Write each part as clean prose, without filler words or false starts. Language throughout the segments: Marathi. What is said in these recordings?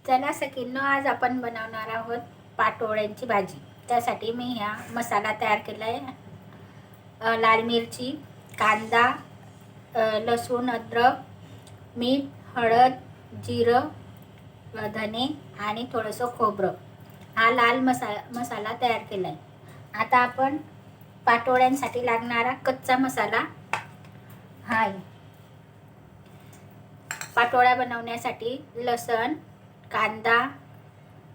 चला सखींनो, आज आपण बनवणार आहोत पाटोळ्यांची भाजी। त्यासाठी मी ह्या मसाला तयार केला आहे। लाल मिरची, कांदा, लसूण, अद्रक, मीठ, हळद, जिरं, धने आणि थोडंसं खोबरं, हा लाल मसाला तयार केला आहे। आता आपण पाटोळ्यांसाठी लागणारा कच्चा मसाला हा आहे। पाटोळ्या बनवण्यासाठी लसण, कांदा,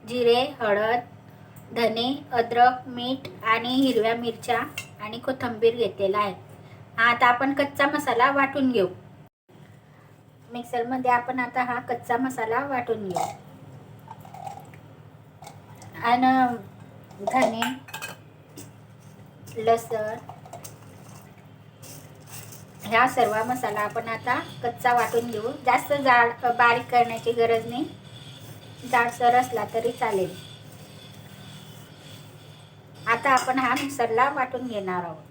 जिरे, हळद, धने, अद्रक, मीठ आणि हिरव्या मिरच्या आणि कोथिंबीर घेतलेला आहे। आता आपण कच्चा मसाला वाटून घेऊ। मिक्सरमध्ये आपण आता हा कच्चा मसाला वाटून घेऊ। आणि धने, लसण, ह्या सर्व मसाला आपण आता कच्चा वाटून घेऊ। जास्त जाड बारीक करण्याची गरज नाही, जाडसर असला तरी चालेल। आता आपण हा मिक्सरला वाटून घेणार आहोत।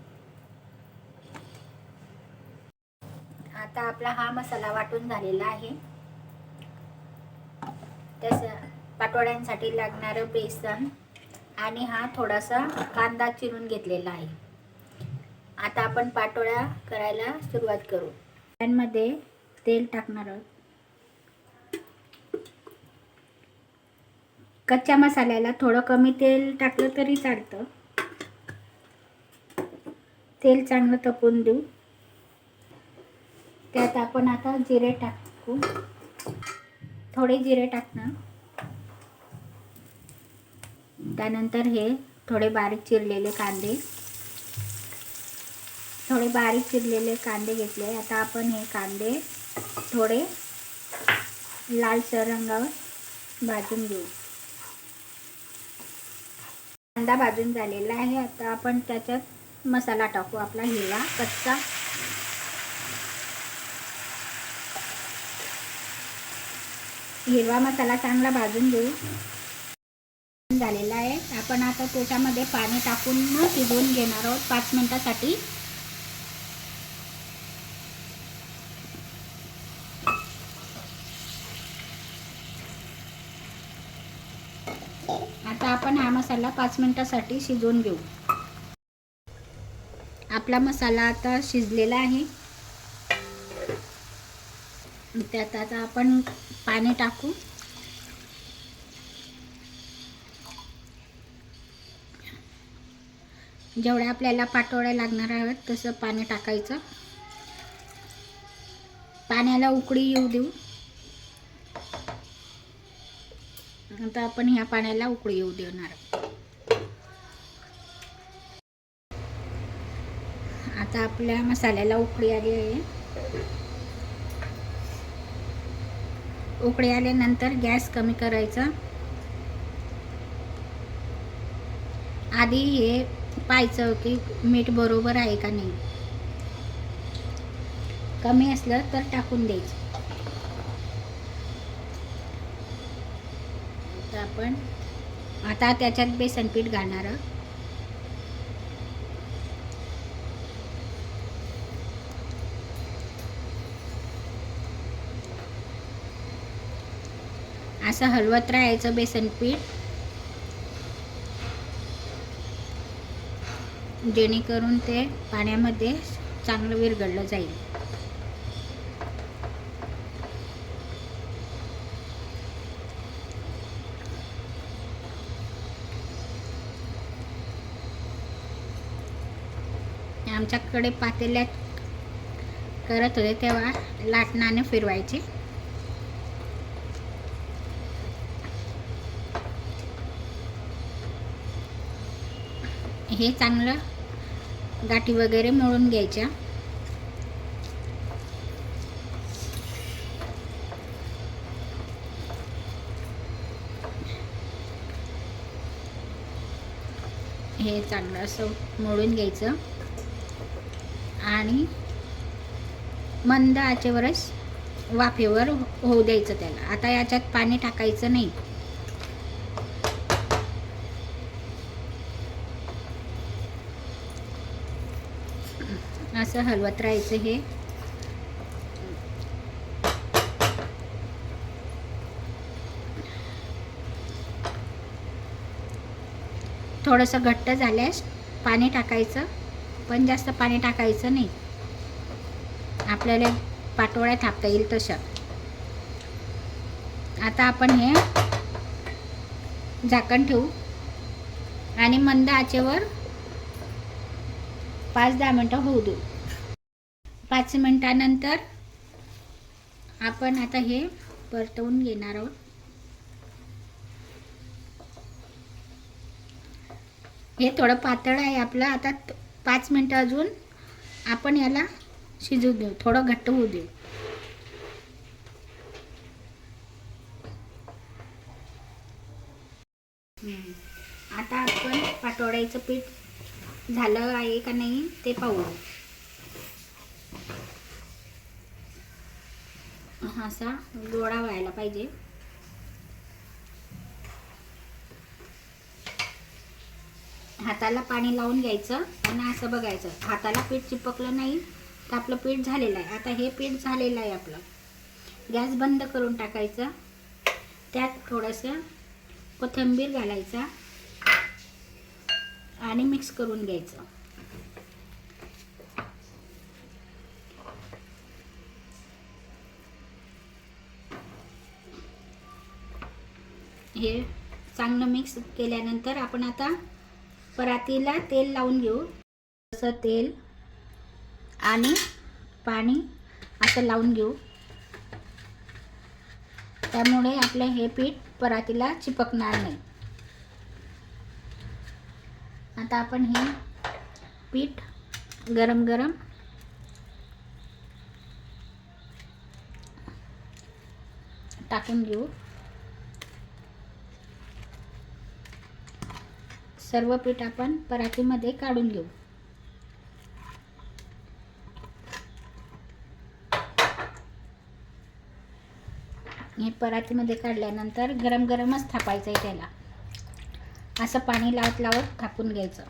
आता आपला हा मसाला वाटून झालेला आहे। त्यास पाटोळ्यांसाठी लागणारं बेसन आणि हा थोडासा कांदा चिरून घेतलेला आहे। आता आपण पाटोळ्या करायला सुरुवात करू। पॅनमध्ये तेल टाकणार आहोत। कच्च्या मसाल्याला थोडं कमी तेल टाकलं तरी चालतं। तेल चांगलं तपून देऊ। त्यात आपण आता जिरे टाकू, थोडे जिरे टाकणार। त्यानंतर हे थोडे बारीक चिरलेले कांदे घेतले। आता आपण हे कांदे थोडे लालसर रंगावर भाजून घेऊ। कांदा भाजून झालेला आहे। आता आपण त्याच्यात मसाला टाकू, आपला हिरवा मसाला चांगला भाजून घेऊ। झालेला आहे। आपण आता त्याच्यामध्ये पाणी टाकून शिजवून घेणार आहोत 5 मिनिटासाठी। आता आपण हा मसाला 5 मिनिटासाठी शिजवून घेऊ। आपला मसाला आता शिजलेला आहे। त्यात आता आपण पाणी टाकू। जेवढ्या आपल्याला पाटोळ्या लागणार आहेत तसं पाणी टाकायचं। पाण्याला उकळी येऊ देऊ। आता आपण ह्या पाण्याला उकळी येऊ देणार। आता आपल्या मसाल्याला उकळी आली आहे। उकळी आल्यानंतर गॅस कमी करायचा। आधी हे पाहायचं की मीठ बरोबर आहे का नाही, कमी असलं तर टाकून द्यायचं। तर आपण आता त्याच्यात बेसन पीठ घालणार आहोत। असं हलवत राहायचं बेसन पीठ, जेणेकरून ते पाण्यामध्ये चांगलं विरघळलं जाईल। आमच्याकडे पातेल्यात करत होते तेव्हा लाटण्याने फिरवायचे। हे चांगलं गाठी वगैरे मळून घ्यायच्या। हे चांगलं असं मळून घ्यायचं आणि मंद आचेवरच वाफेवर होऊ द्यायचं त्याला। आता याच्यात पाणी टाकायचं नाही। असं हलवत राहायचं। हे थोडंसं घट्ट झाल्यास पाणी टाकायचं, पण जास्त पाणी टाकायचं नाही, आपल्याला पाटोळ्या थापता येईल तशा. आता आपण हे झाकण ठेवू आणि मंद आचेवर 5-10 मिनटं होऊ देऊ. 5 मिनटानंतर आपण आता हे परतवून घेणार आहोत. हे थोडं पातळ आहे आपलं. आता 5 मिनटं अजून आपण याला शिजू देऊ, थोडं घट्ट होऊ देऊ. आता आपण पाटोळ्याचं पीठ झालं आहे का नाही ते पाहू. असा गोळा व्हायला पाहिजे. हाताला पाणी लावून घ्यायचं आणि असं बघायचं, हाताला पीठ चिपकलं नाही तर आपलं पीठ झालेलं आहे. आता हे पीठ झालेलं आहे आपलं. गॅस बंद करून टाकायचा. त्यात थोडंसं कोथिंबीर घालायचा आणि मिक्स करून घ्यायचं. हे चांगलं मिक्स केल्यानंतर आपण आता परातीला तेल लावून घेऊ. असं तेल आणि पाणी असं लावून घेऊ. त्यामुळे आपलं हे पीठ परातीला चिपकणार नाही. आता आपण हे पीठ गरम गरम टाकून घेऊ. सर्व पीठ आपण परातीमध्ये काढून घेऊ. हे परातीमध्ये काढल्यानंतर गरम गरमच थापायचं आहे त्याला. असं पाणी लावत लावत थापून घ्यायचं.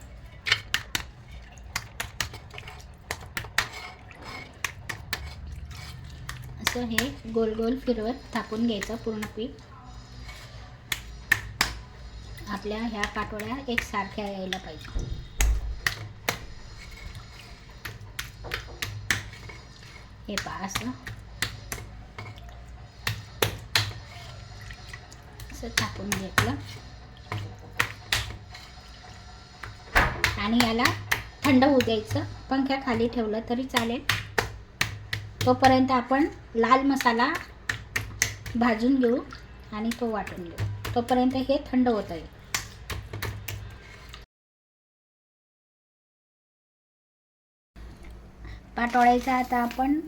असं हे गोल गोल फिरवत थापून घ्यायचं पूर्ण पीठ. आपल्या ह्या पाटोळ्या एकसारख्या यायला पाहिजे. हे पहा असं थापून घेतलं आणि याला थंड होऊ द्यायचं. पंख्याखाली ठेवलं तरी चालेल. तोपर्यंत आपण लाल मसाला भाजून घेऊ आणि तो वाटून घेऊ. तोपर्यंत हे थंड होत आहे. पाटोळ्याचा आता आपण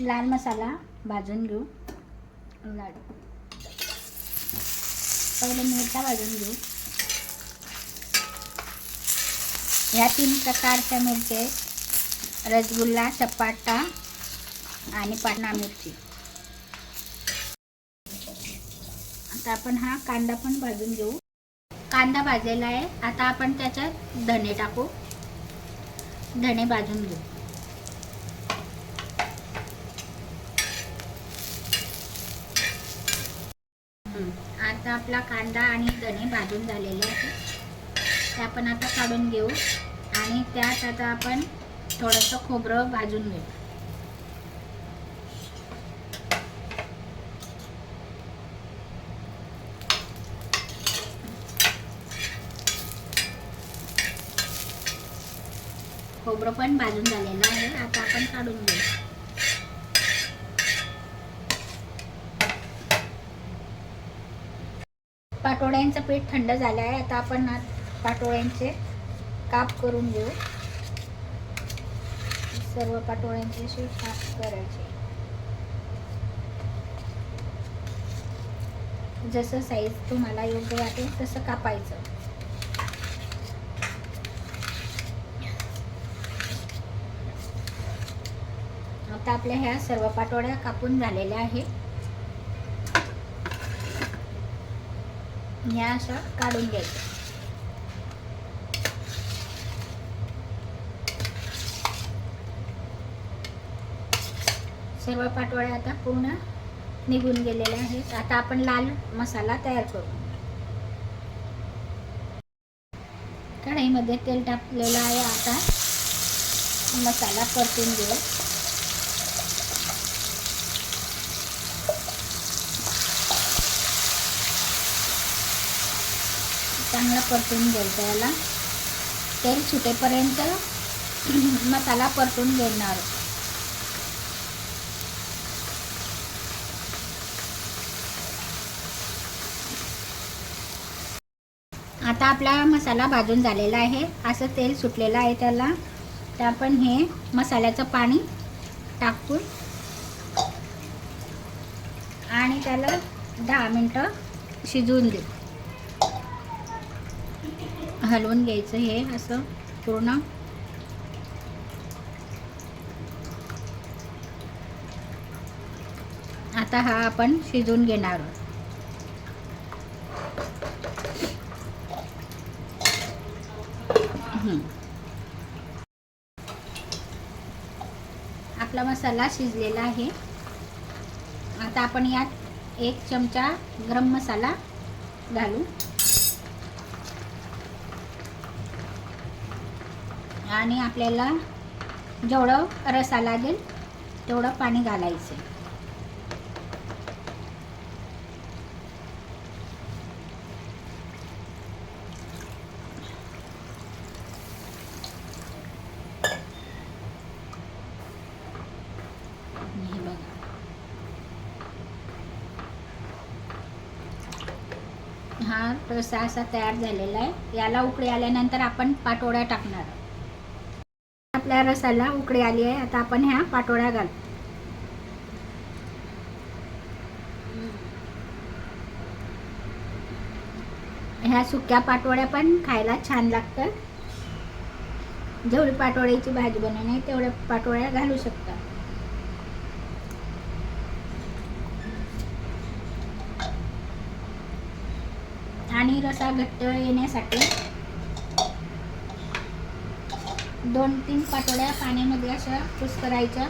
लाल मसाला भाजून घेऊ. पहिले मिरच्या भाजून घेऊ. ह्या 3 प्रकारच्या मिरच्या आहेत: रसगुल्ला, चपाटा आणि पाटणा मिरची. आता आपण हा कांदा पण भाजून घेऊ. कांदा भाजलेला आहे. आता आपण त्याच्यात धणे टाकू. धणे भाजून घेऊ. आता आपला कांदा आणि धणे भाजून झालेले आहेत. ते आपण आता काढून घेऊ आणि त्यात आता आपण थोडंसं खोबरं भाजून घेऊ. खोबरं पण भाजून झालेलं आहे. आता आपण काढून घेऊ. पाटोळ्यांचं पीठ थंड झालं आहे. आता आपण पाटोळ्यांचे काप करून घेऊ. सर्व पाटोळ्यांचे असे काप करायचे. जसं साईज तुम्हाला योग्य वाटेल तसं कापायचं. आता आपल्या ह्या सर्व पाटोळ्या कापून झालेल्या आहेत. ह्या अशा काढून घ्यायच्या. सर्व पाटोळ्या आता पूर्ण निघून गेलेल्या आहेत. आता आपण लाल मसाला तयार करू. कढईमध्ये तेल टाकलेलं आहे. आता मसाला परतून घेऊ. चांगला परतून घ्यायचा. याला तेल सुटेपर्यंत मसाला परतून घेणार. आता आपला मसाला भाजून झालेला आहे. असं तेल सुटलेलं आहे त्याला. तर आपण हे मसाल्याचं पाणी टाकून आणि त्याला 10 मिनटं शिजवून देऊ. हलवून घ्यायचं हे असं पूर्ण. आता हा आपण शिजवून घेणार. आपला मसाला शिजलेला आहे. आता आपण यात 1 चमचा गरम मसाला घालू आणि आपल्याला जेवढं रस्सा लागेल तेवढं पाणी घालायचं. हे बघा, हा रस्सा असा तयार झालेला आहे. याला उकळी आल्यानंतर आपण पाटोळ्या टाकणार. आपल्या रस्साला उकळी आली आहे. आता आपण ह्या पाटोळ्या घालू. ह्या सुक्या पाटोळ्या पण खायला छान लागतात. जेवढी पाटोळ्याची भाजी बनवणे तेवढ्या पाटोळ्या घालू शकता. आणि रस्सा घट्ट येण्यासाठी 2-3 पाटोळ्या पाण्यामध्ये अशा कुस्करायच्या.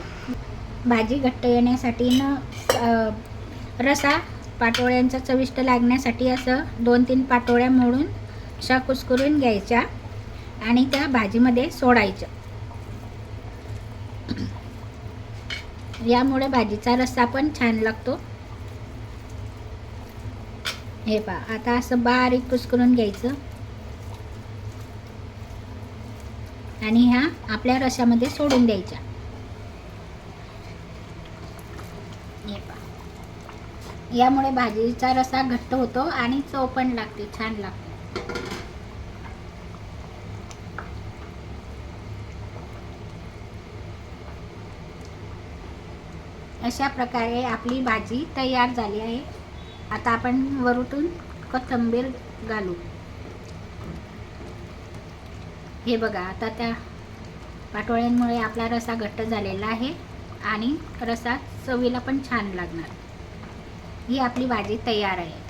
भाजी घट्ट येण्यासाठी रस्सा पाटोळ्यांचा चविष्ट लागण्यासाठी असं 2-3 पाटोळ्या मोडून अशा कुस्करून घ्यायच्या आणि त्या भाजीमध्ये सोडायच्या. यामुळे भाजीचा रस्सा पण छान लागतो. हे पहा, आता असं बारीक कुस्करून घ्यायचं आणि ह्या आपल्या रश्श्यामध्ये सोडून द्यायच्या. हे पहा, यामुळे भाजीचा रस्सा घट्ट होतो आणि चव पण लागते, छान लागते. अशा प्रकारे आपली भाजी तयार झाली आहे. आता आपण वरून कोथिंबीर घालू. हे बघा, आता त्या पाटोळ्यांमुळे आपला रस्सा घट्ट झालेला आहे आणि रस्सा चवीला पण छान लागणार. ही आपली भाजी तयार आहे.